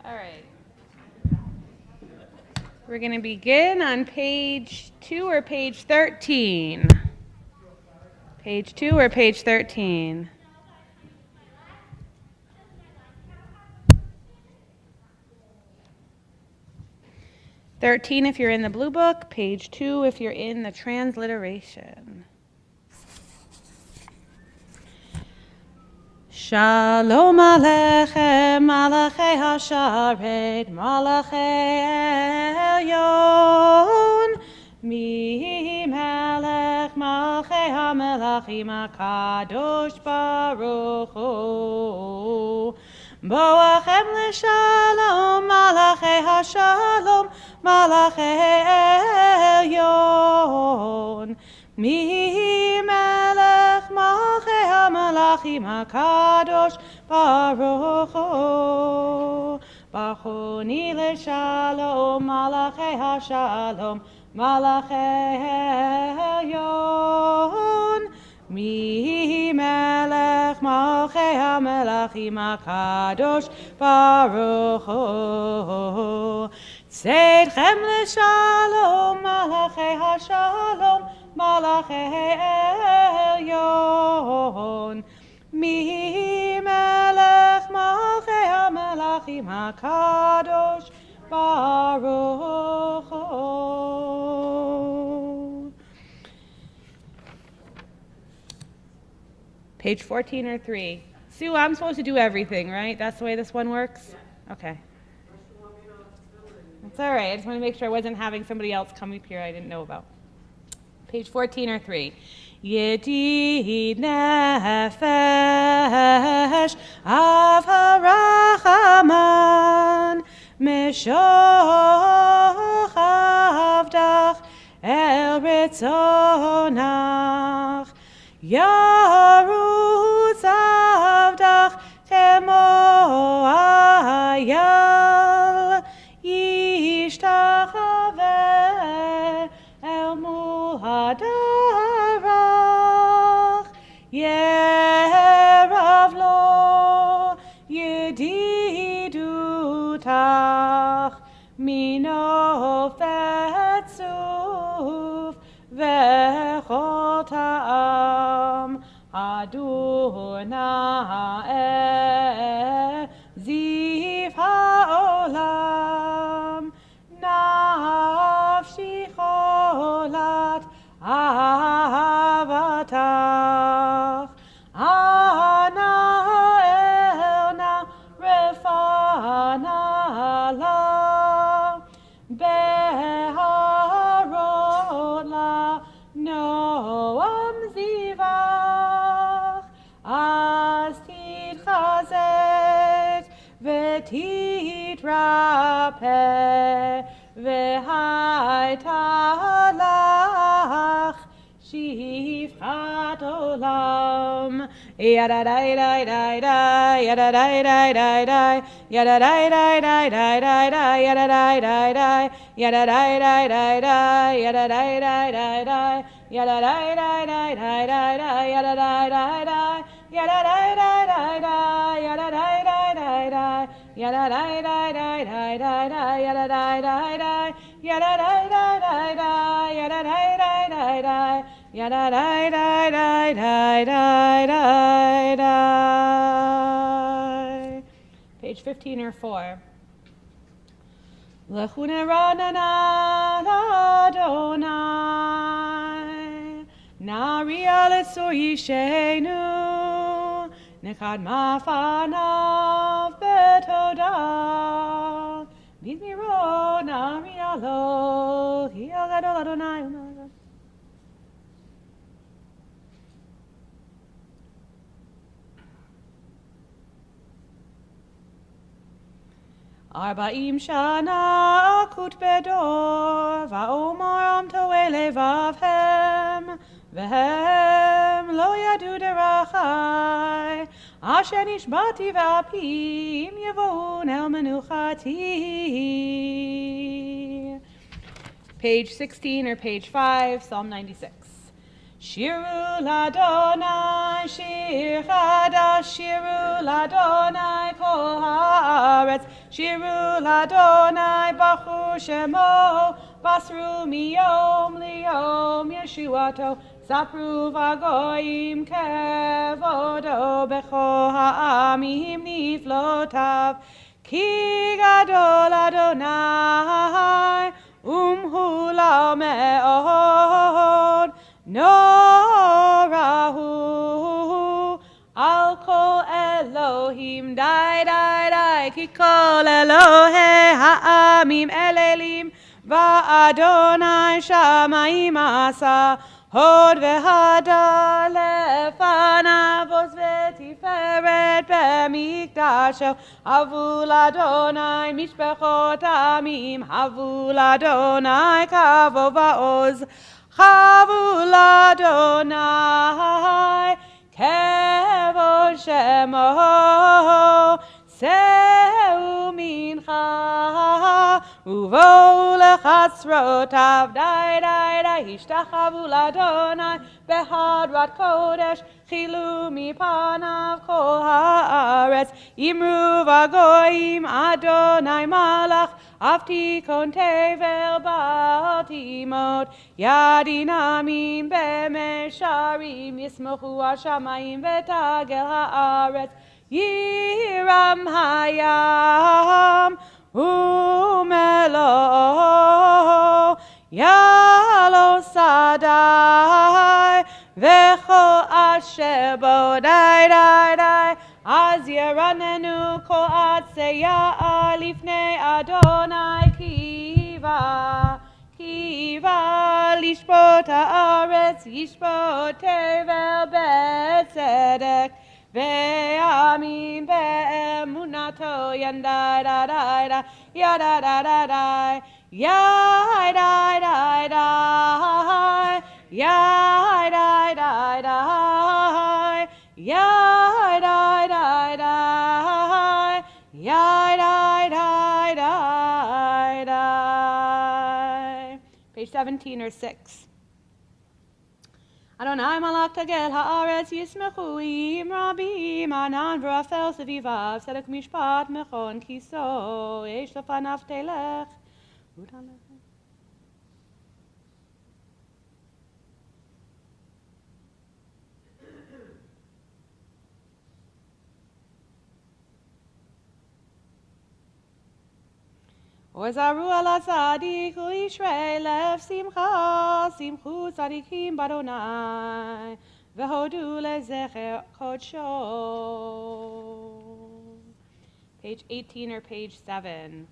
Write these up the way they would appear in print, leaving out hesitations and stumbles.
All right. We're going to begin on page 2 or page 13. Page 2 or page 13. (13) if you're in the blue book, page 2 if you're in the transliteration. Shalom Aleichem, Malachei Hasharet, Malachei Elyon, Mi Melech, Malachei HaMelachim, HaKadosh Baruch Hu. Boachem L'Shalom, Malachei Hashalom, Malachei Elyon, Mi Melech Malachei HaMelachim HaKadosh Baruch Hu. Bachuni L'Shalom, Malachei HaShalom, Malachei Elyon, Mi Melech Malachei HaMelachim HaKadosh Baruch Hu. Tzedchem L'Shalom, Malachei HaShalom, Malachei Elyon, Mi Melech Malachei HaMelachim HaKadosh Baruch Hu. Page 14 or 3. Sue, I'm supposed to do everything, right? That's the way this one works? Okay. That's all right. I just want to make sure I wasn't having somebody else come up here I didn't know about. Page 14 or 3. Yedid nefesh av harachaman mishoch avdach el ritzonach yarutz avdach kemo ayal yishtachaveh el muhadarach yerav lo yedidutach mino fetzuf vechol ta'am Adonai ziv ha'olam nafshi cholat ahavatach ana elna refana la beharot la noam zivach as titchazet v'titrapeh v'haitalach shifchat olam yadadai dai dai dai yadadai dai dai dai yadadai dai dai dai dai dai yadadai dai dai yadadai dai dai dai yadadai dai dai dai yadadai dai dai dai dai dai yadadai dai dai yadadai dai dai dai yadadai dai dai dai yadadai dai dai dai dai dai yadadai dai dai yadadai dai dai dai yadadai dai dai dai yadadai dai dai dai dai dai dai. Page 15 or 4. Lechu neranana Adonai Nariya letzur yishenu Nechad mafanav betodah Bizmiro nariya lo Hi el gadol Adonai Arba'im shana akut bedor va'omar am to'e levavhem vehem lo yadu derachai asher nishbati va'apim yevon el menuchati. Page 16 or page 5, Psalm 96. Shiru l'Adonai, shir chadash, shiru l'Adonai, bechol haaretz. Shiru l'Adonai bachu shemo, basru miyom liyom Yeshuato. Sapru v'agoyim kevodo bechol ha'amim niflotav. Ki gadol Adonai hu me'od norahu al kol Elohim dai ki kol Elohe ha'amim elelim va'Adonai shamayim asa hod v'hada lefanav oz v'tiferet b'mikdasho havul Adonai mishpechot amim havul Adonai kavod va'oz havul Adonai kevod shemo seu mincha uvo lechatzrotav dai hishtachavu l'Adonai behadrat kodesh chilu mipanav kol haaretz imru v'agoyim Adonai malach avtikon tevel ba'al timot yadin amin b'mesharim yismochu hashamayim v'tagel haaretz Yiram hayam umelo yalo sadai vecho asher bo dai az yeranenu kol atseya alifnei Adonai kiva lishbot haaretz yishbot tevel betzedek Ve'amin be'emunato yandai da ya da ya Page 17 or 6. Adonai malach tagel haaretz yismechu im rabim anan v'rafel sevivav tzedek mishpat mechon kiso yesh lefanav telech. Ozaru ala tzadik u'ishrei lev simcha simchu tzadikim b'Adonai v'hodu lezecher kodsho. Page 18 or page 7.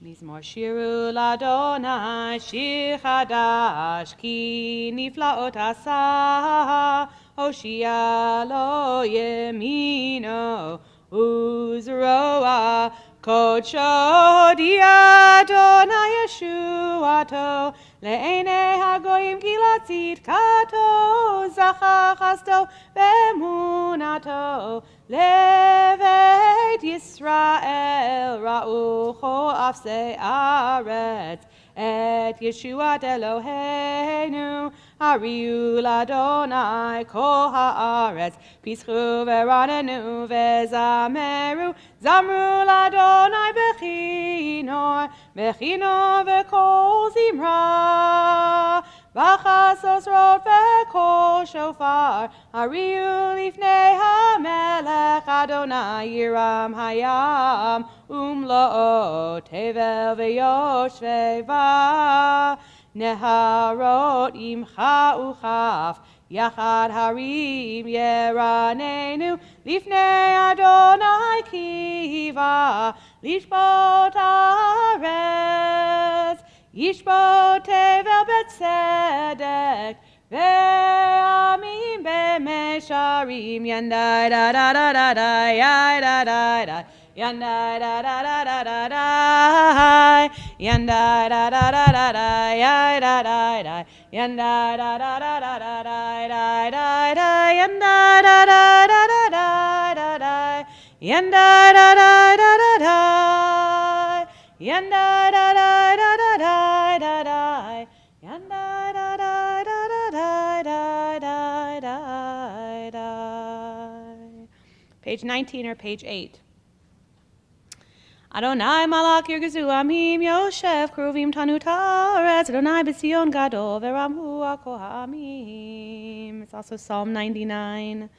Mizmor shiru l'Adonai shir chadash ki niflaot asa hoshia lo yemino uzroa Kodsho di Adonai Yeshuato le'enei hagoyim gilatzit kato zachar chasto be'emunato levet Yisrael ra'ucho afsei aretz et Yeshuat Eloheinu ariv l'Adonai kol haaretz pischu v'ranenu v'zameru zamru l'Adonai bechinor v'kol zimra v'chasos rot v'kol shofar ariv lifnei hamelech Adonai yiram hayam umlo tevel v'yoshvei neharot imcha uchaf yachad harim yeranenu lifnei Adonai kiva lishbot haaretz yishbot tevel betzedek ve'amim b'mesharim yandai da yandai da yandai da yandai da yandai Page 19 or page 8. Adonai malach yirgezu amim yoshev kruvim tanu taretz. Adonai b'Zion gadol veramhu akohamim. It's also Psalm 99.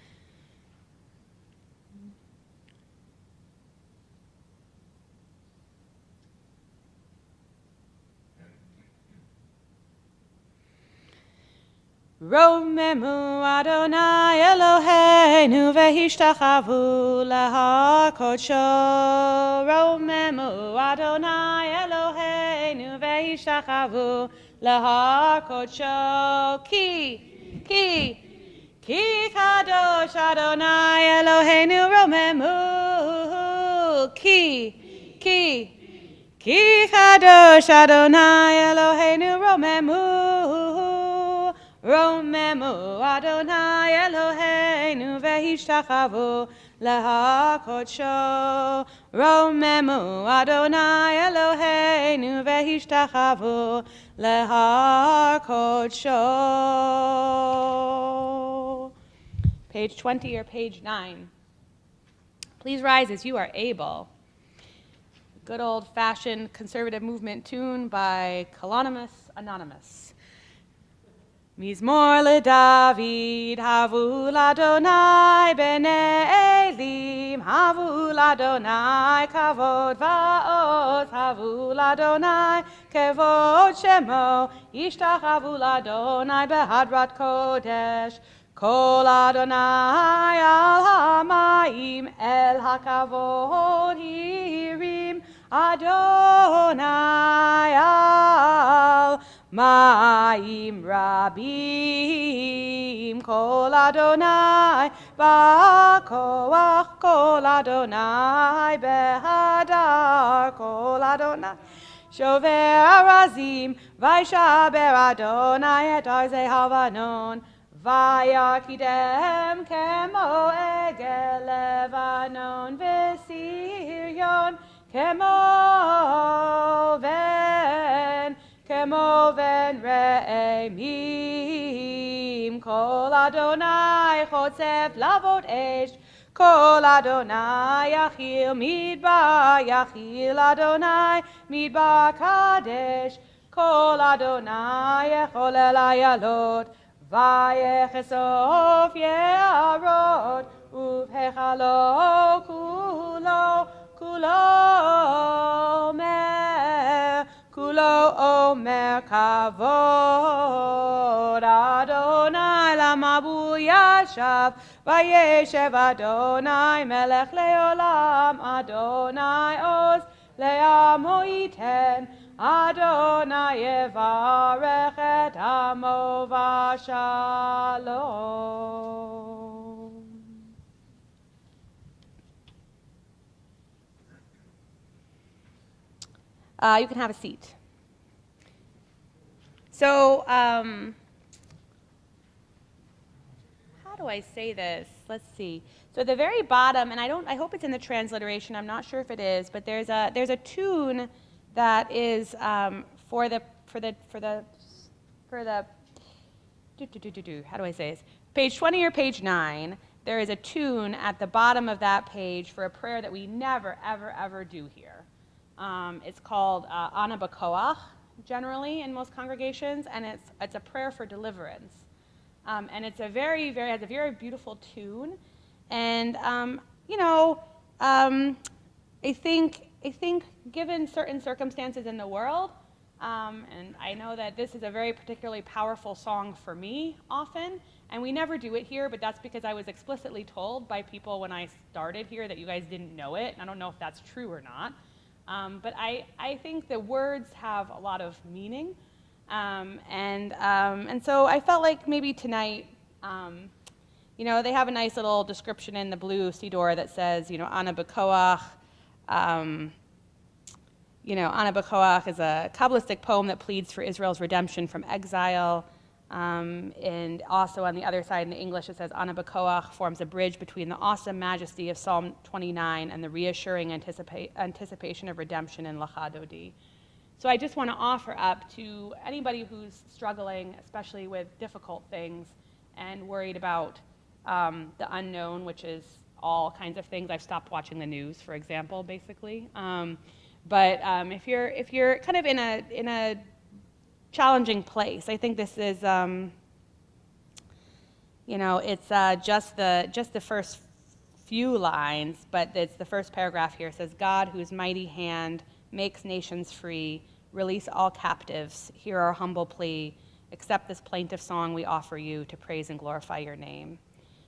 Romemu Adonai Eloheinu vehishtachavu lahar kodsho. Romemu Adonai Eloheinu vehishtachavu lahar kodsho. Ki kadosh Adonai Eloheinu romemu. Ki kadosh Adonai Eloheinu romemu. Romemu Adonai Eloheinu vehishtachavu lahar kodsho. Romemu Adonai Eloheinu vehishtachavu lahar kodsho. Page 20 or page 9. Please rise as you are able. Good old-fashioned conservative movement tune by Anonymous. Mizmor leDavid, havu l'Adonai b'nei Elim, havu l'Adonai kavod va'oz, havu l'Adonai kevod shemo, yishtachavu l'Adonai behadrat kodesh, kol Adonai al hamayim, el hakavod hirim, Adonai al Ma'im Rabim, Kol Adonai Ba'koach, Kol Adonai Behadar, Kol Adonai Shover Arazim, Vaishaber Adonai et Arzei Havanon, Vayakidem Kemo Egel Levanon Vesirion, Kemo ven re'emim, Kol Adonai chotzef lavot esh, Kol Adonai yachil Adonai midbar kadesh, Kol Adonai echol el ayalot, vayechesof ye'arot, uvhechalo kulo omer kavod Adonai lamabu yashav vayeshev Adonai melech leolam Adonai oz le'amo yiten Adonai yevarech et amo v'shalom. You can have a seat. So, how do I say this? Let's see. So at the very bottom, and I hope it's in the transliteration. I'm not sure if it is, but there's a tune that is for the how do I say this? Page 20 or page 9. There is a tune at the bottom of that page for a prayer that we never, ever, ever do here. It's called Ana B'Koach, generally in most congregations, and it's a prayer for deliverance. And it's has a very beautiful tune. And I think given certain circumstances in the world, and I know that this is a very particularly powerful song for me often, and we never do it here, but that's because I was explicitly told by people when I started here that you guys didn't know it, and I don't know if that's true or not. But I think the words have a lot of meaning, and so I felt like maybe tonight, they have a nice little description in the blue Siddur that says, Ana B'Koach. Ana B'Koach is a Kabbalistic poem that pleads for Israel's redemption from exile. And also on the other side in the English it says Ana B'Koach forms a bridge between the awesome majesty of Psalm 29 and the reassuring anticipation of redemption in Lecha Dodi. So I just want to offer up to anybody who's struggling, especially with difficult things and worried about the unknown, which is all kinds of things. I've stopped watching the news, for example, basically. But if you're kind of in a challenging place, I think this is, it's just the first few lines, but it's the first paragraph here. It says, God, whose mighty hand makes nations free, release all captives, hear our humble plea, accept this plaintive song we offer you to praise and glorify your name.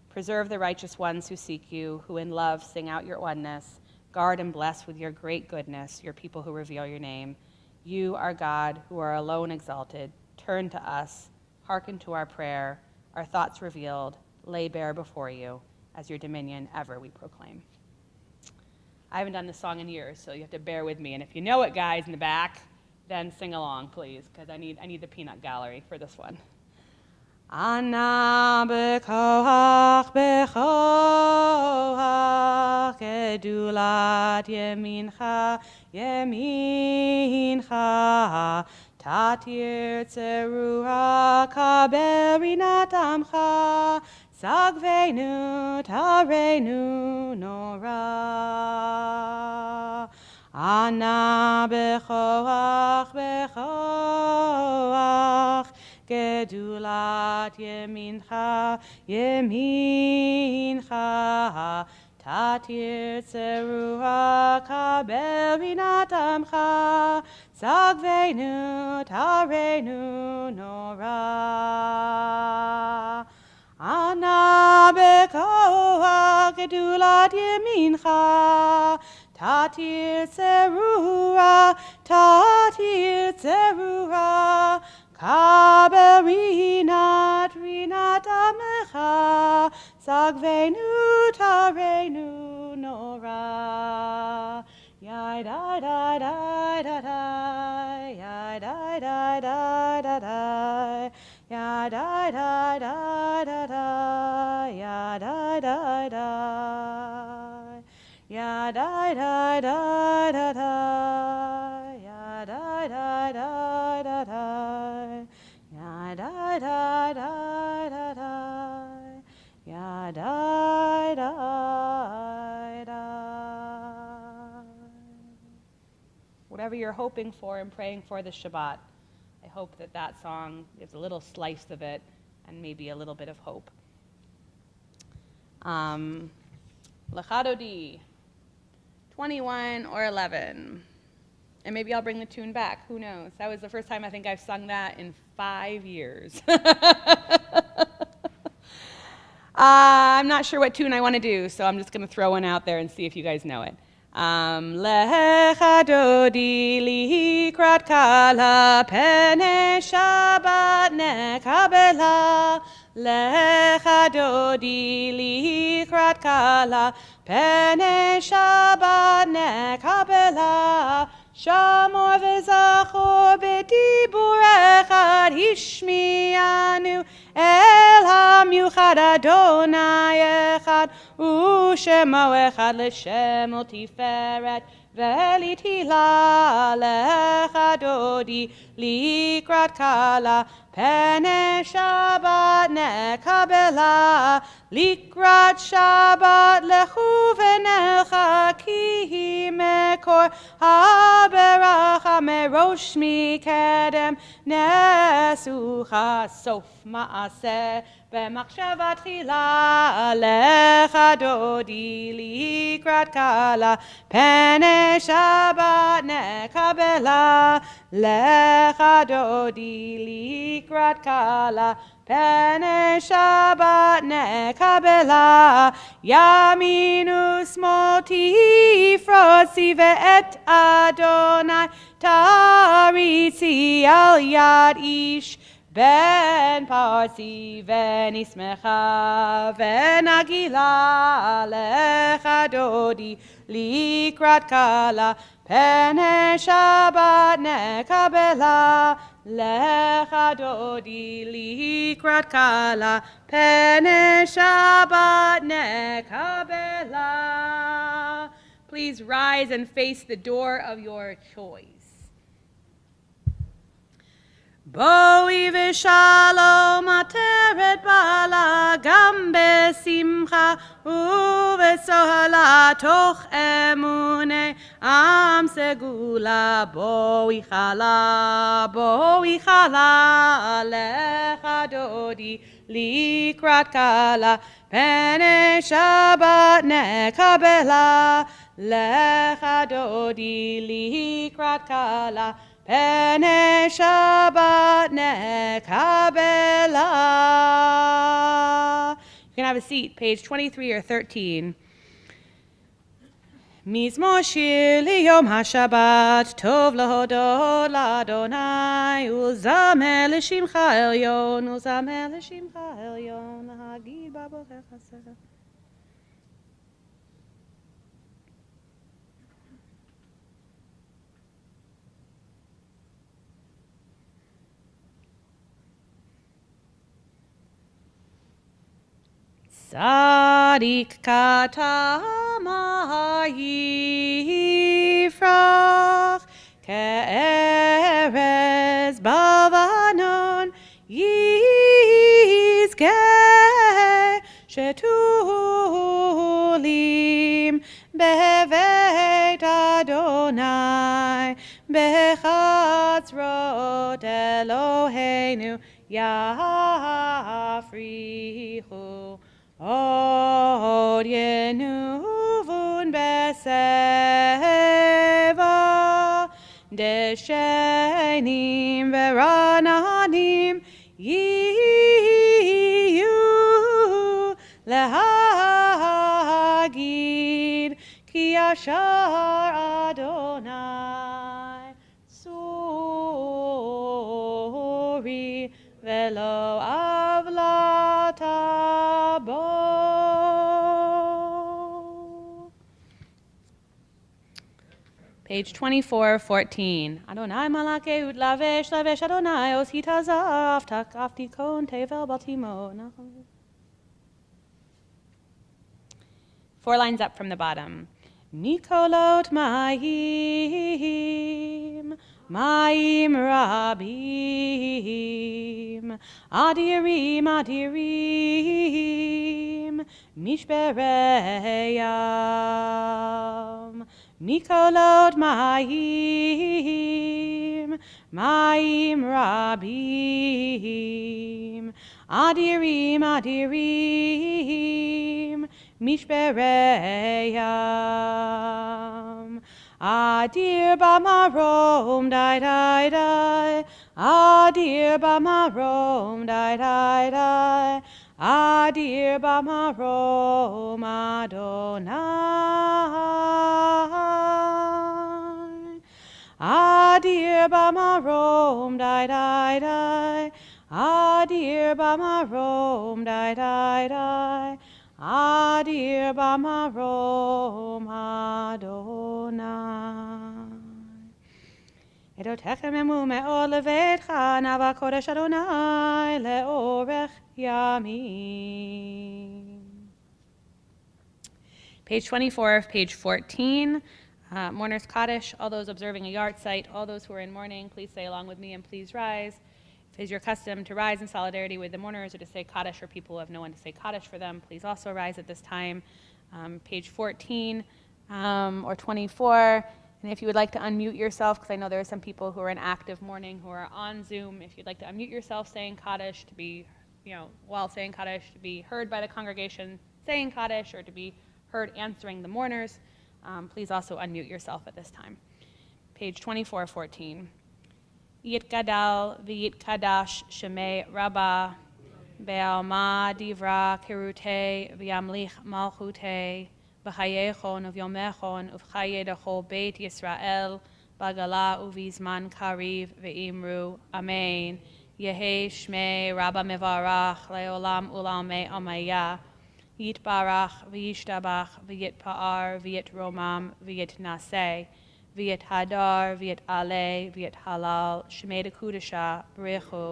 Preserve the righteous ones who seek you, who in love sing out your oneness. Guard and bless with your great goodness your people who reveal your name. You, our God, who are alone exalted, turn to us, hearken to our prayer, our thoughts revealed, lay bare before you, as your dominion ever we proclaim. I haven't done this song in years, so you have to bear with me. And if you know it, guys in the back, then sing along, please, because I need the peanut gallery for this one. Ana bekoach bekoach gedulat yemincha yemincha tatir tzerua kaberinat amcha sagvenu tarenu nora. Ana bekoach bekoach gedulat yemincha yemincha tatir tzerua kaberinat amcha sagvenu tarenu nora. Ana bekoach gedulat yemincha tatir tzerua kaberinat rinat amecha sagvenu tarenu nora. Yai da da da da da, yai da da da da da, yai da da da da da, yai da da da, yai da da da da da, yai da da da da da, yai da da da da da, yai da da da. Whatever you're hoping for and praying for this Shabbat, I hope that that song gives a little slice of it and maybe a little bit of hope. Lechadodi, 21 or 11. And maybe I'll bring the tune back. Who knows? That was the first time I think I've sung that in 5 years. I'm not sure what tune I want to do, so I'm just going to throw one out there and see if you guys know it. Lecha dodi likrat kala pene Shabbat nekabela. Lecha dodi likrat kala pene Shabbat nekabela. Shamor v'zachor b'dibur echad hishmianu el hamiuchad Adonai echad u'shemo echad l'shem ul Tiferet v'litila lecha dodi likrat kala pene Shabbat nekabela likrat Shabbat lechu v'nelcha ki mekor haberacha merosh mikedem nesucha sof maaseh b'machshava tchila lecha dodi likrat kala pene Shabbat nekabela lecha dodi likrat kala pene Shabbat nekabela yaminu smol tifrosi ve'et Adonai taritzi al yad ish ben parsi venismecha venagila lecha dodi likrat kala pene Shabbat nekabela lecha dodi likrat kala pene Shabbat nekabela. Please rise and face the door of your choice. בואי ושלום עטרת בעלה גם בשמחה ובסהלה תוך אמוני עם סגולה. בואי חלה לך דודי לקראת כלה פני שבת נקבלה. לך דודי לקראת כלה פני שבת nekabela. You can have a seat, page 23 or 13. מזמור שיר ליום השבת, טוב להודות לאדוני, ולזמר לשמך עליון, ולזמר לשמך עליון, להגיד בבוקר חסר. Tzadik katama yifrach ke'erez bavanon yizkeh shetulim bevet Adonai bechatzrot Eloheinu yafrichu. Od yenuvun beseva deshenim verananim yiyu lehagid ki yashar Adonai suri velo avlata bo. Page 24:14. Adonai malakehut lavesh lavesh Adonai os hitazaf tak aftikon tevel baltimo. 4 lines up from the bottom. Nikolot ma'im rabim, adirim mishbereyam. Nikolot ma'im rabim, adirim mishbereyam. Adir bamarom dai dai dai, adir bamarom dai dai dai, adir bamarom Adonai. Adir bamarom dai dai dai, adir bamarom dai dai dai, adir bamarom Adonai. Edotechem emu me'od levetcha nava kodesh Adonai leorech yamim. Page 24 of page 14. Mourner's Kaddish, all those observing a yard site, all those who are in mourning, please say along with me and please rise. If it is your custom to rise in solidarity with the mourners or to say Kaddish for people who have no one to say Kaddish for them, please also rise at this time. Page 14 or 24. And if you would like to unmute yourself, because I know there are some people who are in active mourning who are on Zoom, if you'd like to unmute yourself saying Kaddish to be, while saying Kaddish, to be heard by the congregation saying Kaddish or to be heard answering the mourners, please also unmute yourself at this time. Page 24:14. Yitgadal v'yitkadash shemei Rabbah be'alma divra kirute v'yamlich malchute b'chayechon uv'yomechon uv'chaye dechol beit Yisrael bagala uv'izman kariv v'imru amen. Yehi shmei Rabbah mevarach leolam ulamei amaya. Yitbarach v'yishtabach v'yitpa'ar v'yitromam v'yitnaseh v'yithadar v'yit'aleh v'yithalal shmei dekudasha b'richu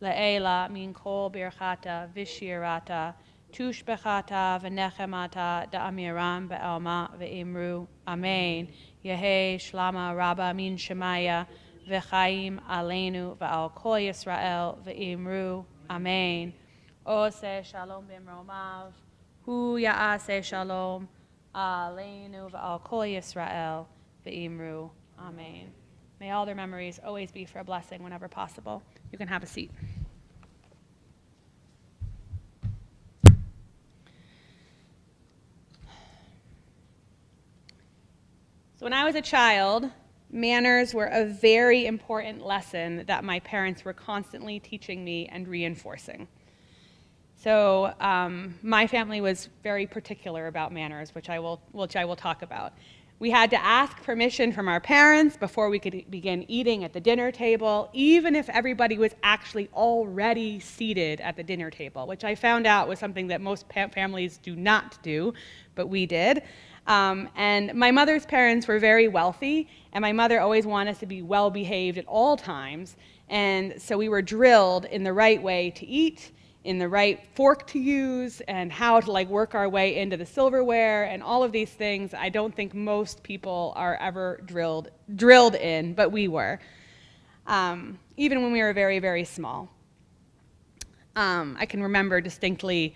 le'ela min kol birchata v'shirata tushbechata v'nechemata da'amiram be'alma v'imru amen. Yehi shlama Rabbah min shemaya v'chaim aleinu v'al kol Yisrael v'imru amen. Oseh shalom b'mromav, hu ya'aseh shalom aleinu v'al kol Yisrael v'imru amen. May all their memories always be for a blessing whenever possible. You can have a seat. So when I was a child, manners were a very important lesson that my parents were constantly teaching me and reinforcing. So my family was very particular about manners, which I will talk about. We had to ask permission from our parents before we could begin eating at the dinner table, even if everybody was actually already seated at the dinner table, which I found out was something that most families do not do, but we did. And my mother's parents were very wealthy, and my mother always wanted us to be well-behaved at all times. And so we were drilled in the right way to eat, in the right fork to use, and how to work our way into the silverware, and all of these things I don't think most people are ever drilled in, but we were, even when we were very, very small. I can remember distinctly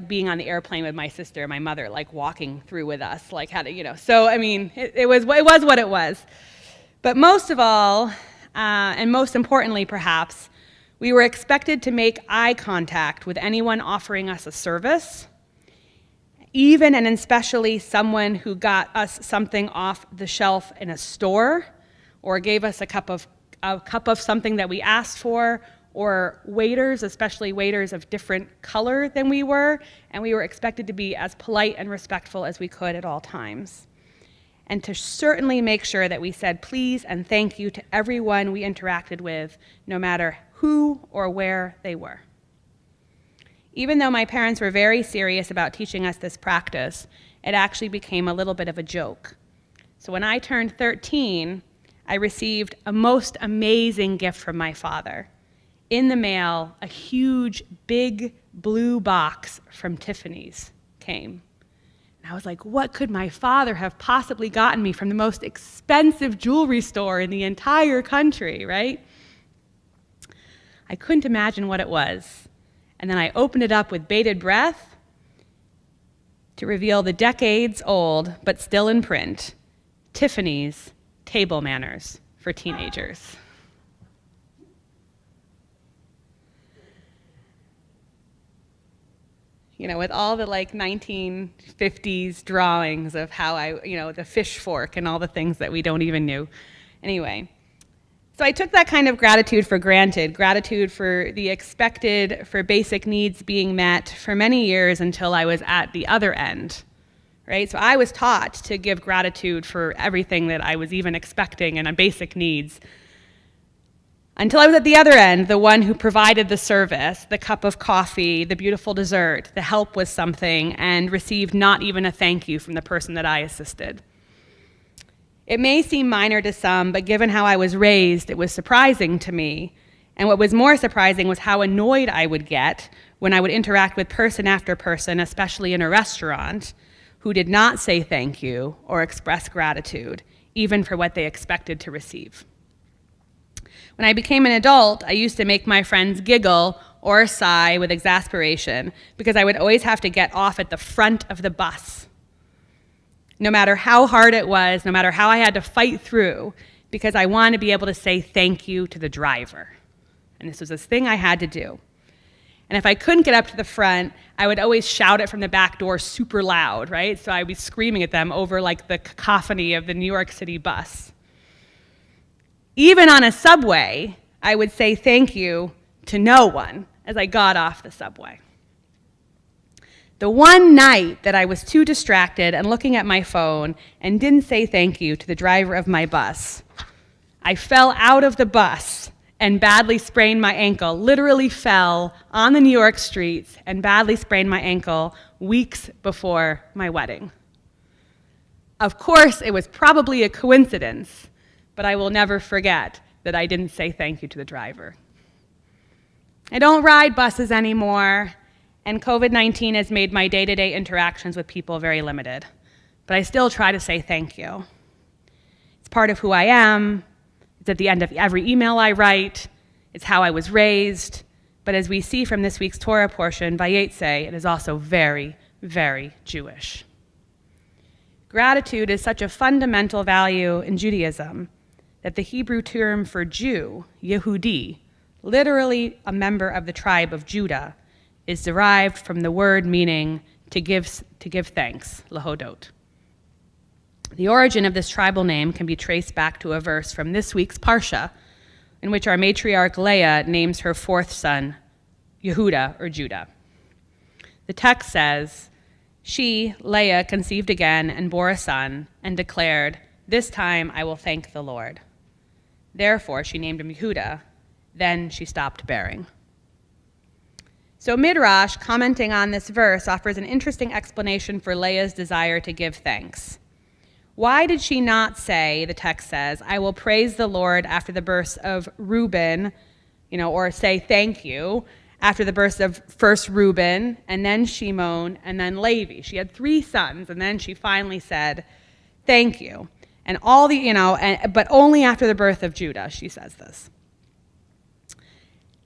being on the airplane with my sister and my mother, walking through with us, how to, so I mean, it was what it was. But most of all, and most importantly perhaps, we were expected to make eye contact with anyone offering us a service, even and especially someone who got us something off the shelf in a store, or gave us a cup of something that we asked for, or waiters, especially waiters of different color than we were, and we were expected to be as polite and respectful as we could at all times. And to certainly make sure that we said please and thank you to everyone we interacted with, no matter who or where they were. Even though my parents were very serious about teaching us this practice, it actually became a little bit of a joke. So when I turned 13, I received a most amazing gift from my father. In the mail, a huge, big blue box from Tiffany's came. And I was like, what could my father have possibly gotten me from the most expensive jewelry store in the entire country, right? I couldn't imagine what it was. And then I opened it up with bated breath to reveal the decades-old, but still in print, Tiffany's Table Manners for Teenagers. With all the 1950s drawings of how the fish fork and all the things that we don't even knew. Anyway, so I took that kind of gratitude for granted, gratitude for the expected, for basic needs being met for many years until I was at the other end, right? So I was taught to give gratitude for everything that I was even expecting and basic needs. Until I was at the other end, the one who provided the service, the cup of coffee, the beautiful dessert, the help with something, and received not even a thank you from the person that I assisted. It may seem minor to some, but given how I was raised, it was surprising to me. And what was more surprising was how annoyed I would get when I would interact with person after person, especially in a restaurant, who did not say thank you or express gratitude, even for what they expected to receive. When I became an adult, I used to make my friends giggle or sigh with exasperation because I would always have to get off at the front of the bus, no matter how hard it was, no matter how I had to fight through, because I wanted to be able to say thank you to the driver. And this was this thing I had to do. And if I couldn't get up to the front, I would always shout it from the back door super loud, right? So I'd be screaming at them over the cacophony of the New York City bus. Even on a subway, I would say thank you to no one as I got off the subway. The one night that I was too distracted and looking at my phone and didn't say thank you to the driver of my bus, I fell out of the bus and badly sprained my ankle, literally fell on the New York streets and badly sprained my ankle weeks before my wedding. Of course, it was probably a coincidence, but I will never forget that I didn't say thank you to the driver. I don't ride buses anymore, and COVID-19 has made my day-to-day interactions with people very limited, but I still try to say thank you. It's part of who I am, It's at the end of every email I write. It's how I was raised. But as we see from this week's Torah portion, Vayetze, it is also very, very Jewish. Gratitude is such a fundamental value in Judaism that the Hebrew term for Jew, Yehudi, literally a member of the tribe of Judah, is derived from the word meaning to give thanks, lahodot. The origin of this tribal name can be traced back to a verse from this week's Parsha, in which our matriarch Leah names her fourth son, Yehuda, or Judah. The text says, "She, Leah, conceived again and bore a son, and declared, 'This time I will thank the Lord.' Therefore she named him Yehuda. Then she stopped bearing." So Midrash, commenting on this verse, offers an interesting explanation for Leah's desire to give thanks. Why did she not say, the text says, "I will praise the Lord" after the birth of Reuben, or say thank you after the birth of first Reuben, and then Shimon, and then Levi? She had 3 sons, and then she finally said, thank you. And but only after the birth of Judah, she says this.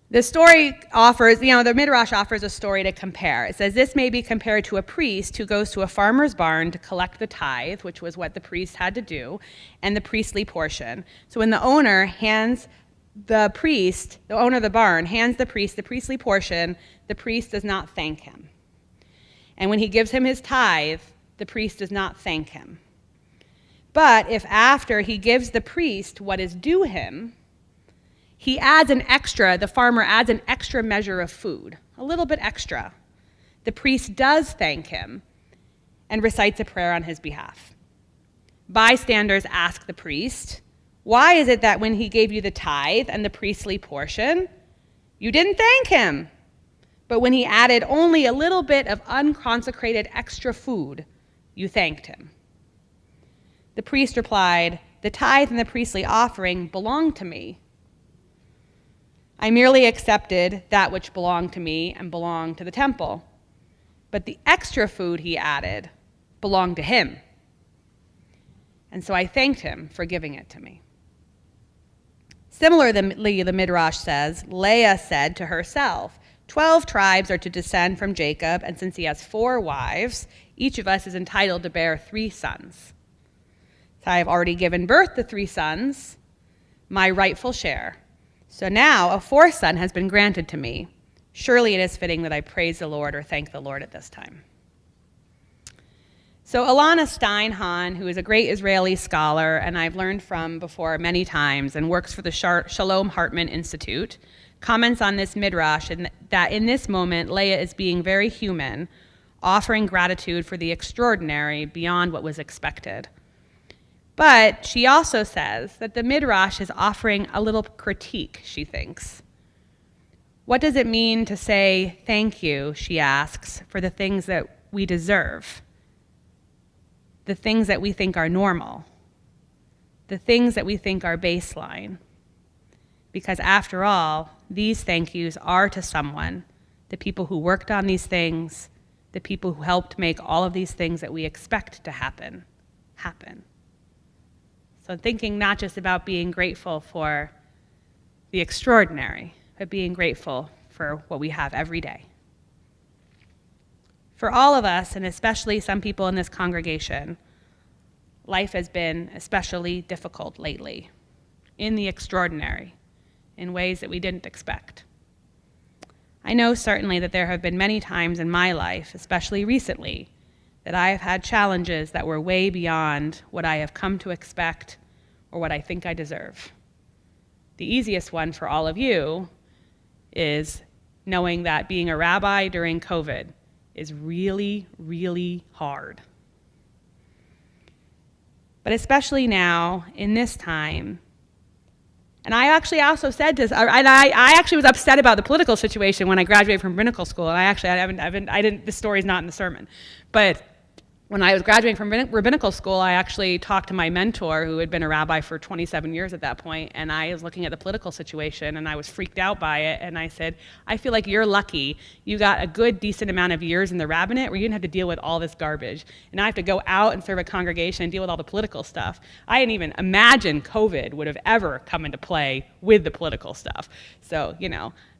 The story offers, the Midrash offers a story to compare. It says, this may be compared to a priest who goes to a farmer's barn to collect the tithe, which was what the priest had to do, and the priestly portion. So when the owner hands the owner of the barn hands the priest the priestly portion, the priest does not thank him. And when he gives him his tithe, the priest does not thank him. But if after he gives the priest what is due him, the farmer adds an extra measure of food, a little bit extra, the priest does thank him and recites a prayer on his behalf. Bystanders ask the priest, why is it that when he gave you the tithe and the priestly portion, you didn't thank him? But when he added only a little bit of unconsecrated extra food, you thanked him. The priest replied, the tithe and the priestly offering belong to me. I merely accepted that which belonged to me and belonged to the temple. But the extra food he added belonged to him. And so I thanked him for giving it to me. Similarly, the Midrash says, Leah said to herself, 12 tribes are to descend from Jacob, and since he has 4 wives, each of us is entitled to bear 3 sons. So I have already given birth to 3 sons, my rightful share. So now a 4th son has been granted to me. Surely it is fitting that I praise the Lord or thank the Lord at this time. So Alana Steinhahn, who is a great Israeli scholar, and I've learned from before many times, and works for the Shalom Hartman Institute, comments on this midrash that in this moment, Leah is being very human, offering gratitude for the extraordinary beyond what was expected. But she also says that the midrash is offering a little critique, she thinks. What does it mean to say thank you, she asks, for the things that we deserve? The things that we think are normal, the things that we think are baseline. Because after all, these thank yous are to someone, the people who worked on these things, the people who helped make all of these things that we expect to happen. So thinking not just about being grateful for the extraordinary, but being grateful for what we have every day. For all of us, and especially some people in this congregation, life has been especially difficult lately, in the extraordinary, in ways that we didn't expect. I know certainly that there have been many times in my life, especially recently, that I have had challenges that were way beyond what I have come to expect or what I think I deserve. The easiest one for all of you is knowing that being a rabbi during COVID is really, really hard. But especially now, in this time, and I actually also said this, I actually was upset about the political situation when I graduated from rabbinical school, and this story's not in the sermon. But when I was graduating from rabbinical school, I actually talked to my mentor, who had been a rabbi for 27 years at that point, and I was looking at the political situation, and I was freaked out by it, and I said, I feel like you're lucky. You got a good, decent amount of years in the rabbinate where you didn't have to deal with all this garbage, and I have to go out and serve a congregation and deal with all the political stuff. I didn't even imagine COVID would have ever come into play with the political stuff. So,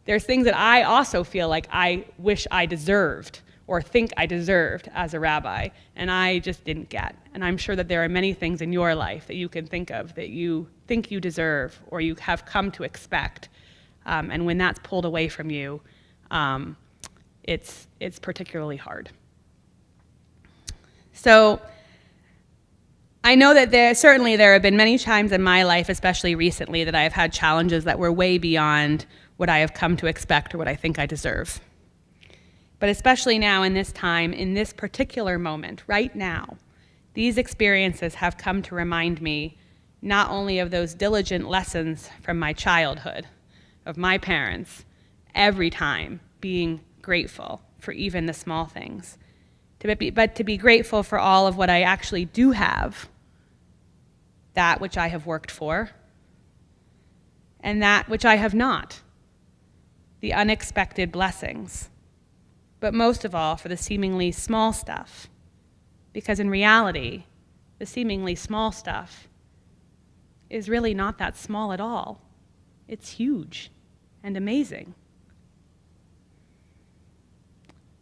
there's things that I also feel like I wish I deserved or think I deserved as a rabbi, and I just didn't get. And I'm sure that there are many things in your life that you can think of that you think you deserve or you have come to expect. And when that's pulled away from you, it's particularly hard. So I know that there have been many times in my life, especially recently, that I have had challenges that were way beyond what I have come to expect or what I think I deserve. But especially now in this time, in this particular moment, right now, these experiences have come to remind me not only of those diligent lessons from my childhood, of my parents, every time being grateful for even the small things, but to be grateful for all of what I actually do have, that which I have worked for, and that which I have not, the unexpected blessings. But most of all, for the seemingly small stuff. Because in reality, the seemingly small stuff is really not that small at all. It's huge and amazing.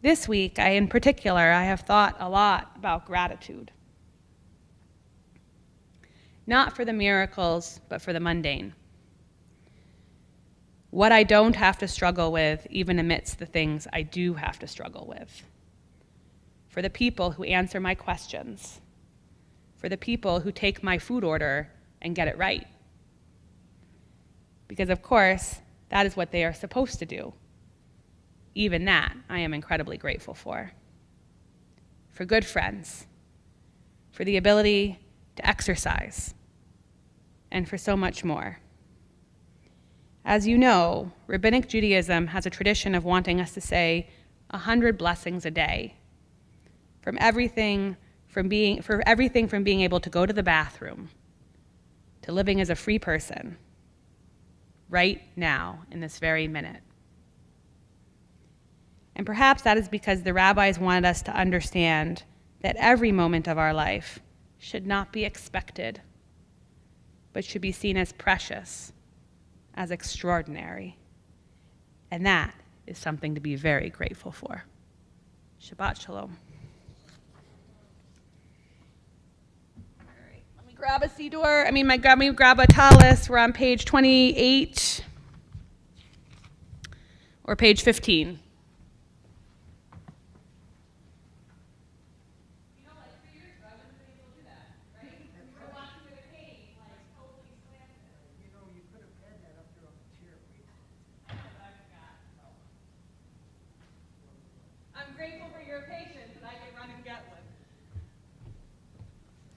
This week, in particular, I have thought a lot about gratitude. Not for the miracles, but for the mundane. What I don't have to struggle with, even amidst the things I do have to struggle with. For the people who answer my questions. For the people who take my food order and get it right. Because, of course, that is what they are supposed to do. Even that, I am incredibly grateful for. For good friends. For the ability to exercise. And for so much more. As you know, Rabbinic Judaism has a tradition of wanting us to say 100 blessings a day, for everything from being able to go to the bathroom, to living as a free person, right now, in this very minute. And perhaps that is because the rabbis wanted us to understand that every moment of our life should not be expected, but should be seen as precious, as extraordinary. And that is something to be very grateful for. Shabbat Shalom. All right, let me grab a siddur. Let me grab a talis. We're on page 28 or page 15.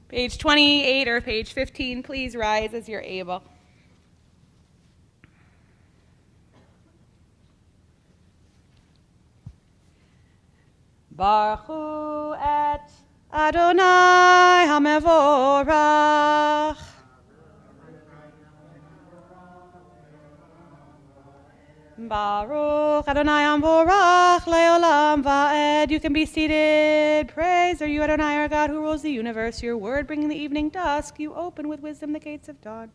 Page 28 or page 15, please rise as you're able. Baruch hu et Adonai HaMevorach. Baruch Adonai HaMevorach Leolam Va'ed. You can be seated. Praise are you, Adonai, our God, who rules the universe. Your word bringing the evening dusk. You open with wisdom the gates of dawn.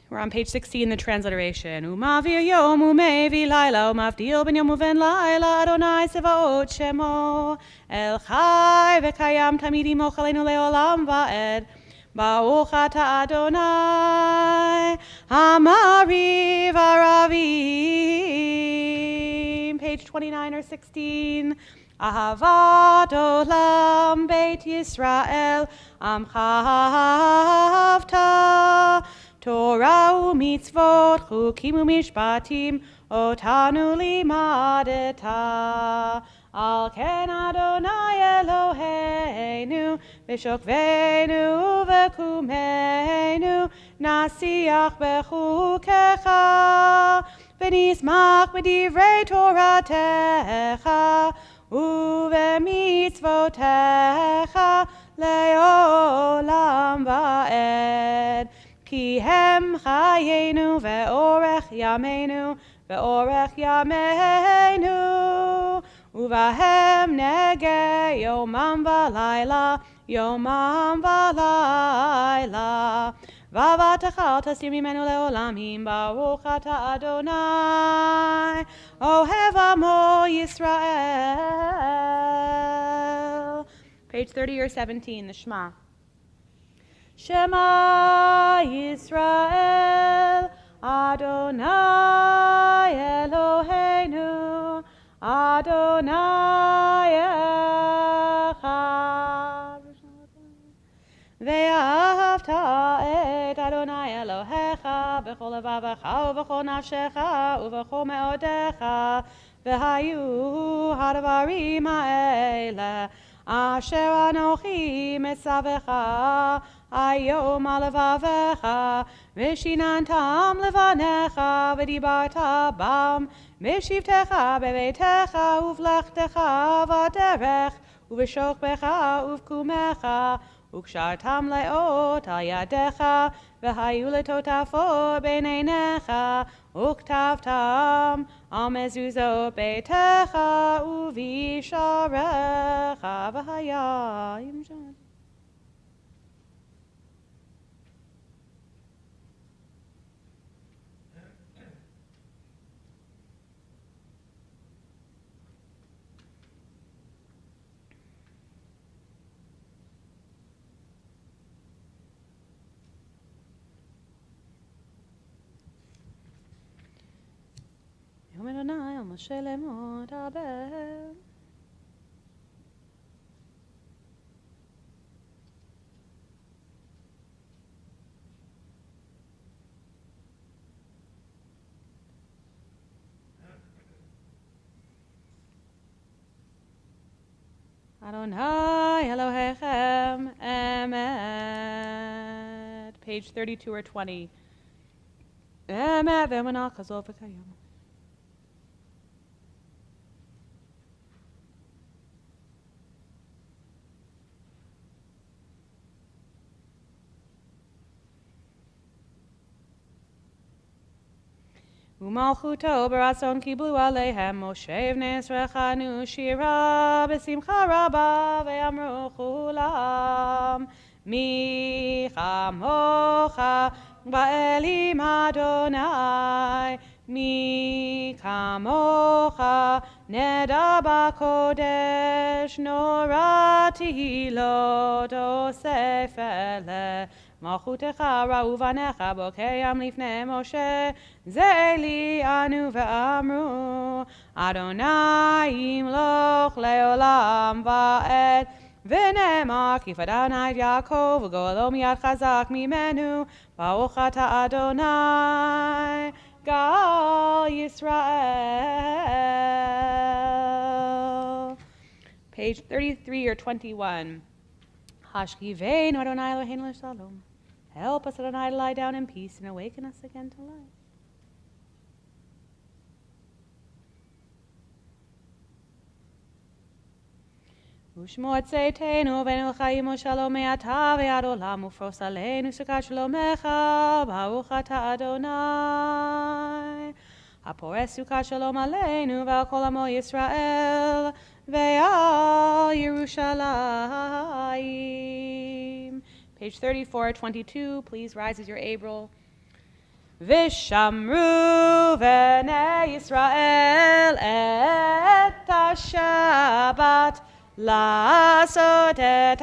We're on page 16, the transliteration. Umavir yom umevi laila umavdil ben yom uven laila Adonai sevaot shemo el chai v'kayam tamidi mochalenu leolam va'ed. Baruch ata Adonai Hamariv Aravim. Page 29 or 16. Ahavat olam Beit Yisrael Amcha Havta Torah u'mitzvot chukim u'mishpatim otanu limadeta. Al ken Adonai Eloheinu v'shokvenu v'kumenu nasiach bechukecha ונשמח בדברי תורתך ובמצוותיך לעולם ועד. כי הם חיינו ואורך ימינו ואורך ימינו, ובהם נגע יומם ולילה, יומם ולילה. ואהבתך תסיר ממנו לעולמים, ברוך אתה אדוני, אוהב עמו ישראל. Page 30 or 17, the Shema. Shema Yisrael, Adonai Eloheinu, Adonai Echad. ואהבת את אדוני אלוהיך בכל לבבך ובכל נפשך ובכל מאודיך, והיו הדברים האלה אשר אנוכי מצווך היום על לבבך, ושיננתם לבניך ודיברת בם בשבתך בביתך ובלכתך בדרך ובשוכבך ובקומך, וקשרתם לאות על ידיך, והיו לטוטפות בין עיניך, וכתבתם על מזוזות ביתך ובשעריך, והיה ימשל. יום אדוני על משה לאמור דבר. Adonai Elohechem Emet. Page 32 or 20. Emet ve'emunah chazor v'kayom. ומלכותו ברצון קיבלו עליהם משה ובני ישראל חנו שירה בשמחה רבה, ואמרו כולם מי כמוך באלים אדוני, מי כמוך נדע בקודש, נורא תהילות אוסף אלה. מלכותך ראו בניך בוקעים לפני משה, זה לי אנו ואמרו אדוני ימלוך לעולם ועד. ונאמר כי פדה את יעקב וגואלו מיד חזק ממנו, ברוך אתה אדוני גאל ישראל. Page 33 or 21. Hashkiveinu Adonai Eloheinu l'shalom. Help us, Adonai, to lie down in peace and awaken us again to life. ושמור צאתנו ובינו לחיים ושלום מעתה ועד עולם, ופרוס עלינו סוכת שלומך, ברוך אתה אדוני. הפורס סוכת שלום עלינו ועל כל עמו ישראל ועל ירושלים. Page 34, 22, please rise as you're able. ושמרו בני ישראל את השבת לעשות את